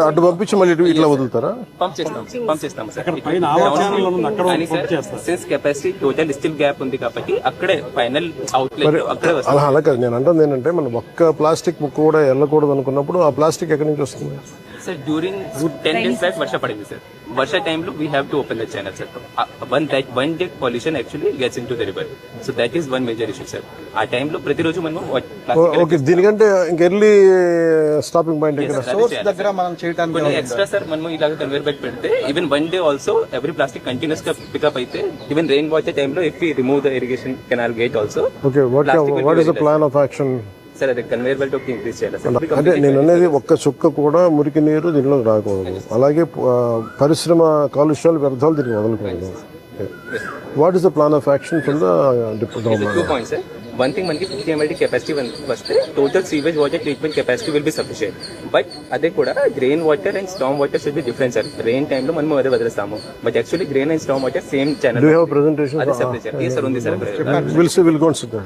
అటు పంపించి మళ్ళీ ఇట్లా వదులుతారా? పంప్ చేస్తాం sir. Since capacity total still gap ఉంది కాబట్టి అక్కడే ఫైనల్ అవుట్లెట్ అక్కడే వస్తుంది. అలా కాదు, నేను అంటుంది ఏంటంటే మనం ఒక్క ప్లాస్టిక్ ముక్క కూడా వెళ్ళకూడదు అనుకున్నప్పుడు ఆ ప్లాస్టిక్ ఎక్కడి నుంచి వస్తుంది సార్? డ్యూరింగ్ 10 days బ్యాక్ వర్ష పడింది సార్. వర్ష టైంలో we have to open the channel sir. One day pollution actually gets in to the river. So that is one major issue sir. ఆ టైంలో ప్రతిరోజు మనం ఓకే, దీనికంటే ఇంకెర్లీ స్టాపింగ్ పాయింట్ దగ్గర మనం చేయడానికి కొన్ని ఎక్స్ట్రా సార్. మనం ఇలాగ కన్వేర్ బెల్ట్ పెడితే even one day also every plastic continuous గా పికప్ అయితే ఈవెన్ రెయిన్ వాటర్ టైంలో if we remove the irrigation canal gate also. Okay, what is the plan of action sir? అది conveyor belt ఒక increase చేయాలి sir. అంటే నేను అనేది ఒక్క చుక్క కూడా మురికి నీరు దీనిలో రాకూడదు, అలాగే పరిశ్రమ కాలుష్యాలు వ్యర్థాలు దీనికి వదలకూడదు. What is the plan of action from the government? 2 points sir. One thing మనకి 50 ml కెపాసిటీ వస్తే total sewage water treatment capacity will be sufficient. But అదే కూడా grain water and storm water should be different sir. Rain టైంలో మనం అదే వదిలేస్తాము, but actually grain and storm water same channel. Do you have a presentation? అది separate sir. ఉంది sir. We'll go and sit there.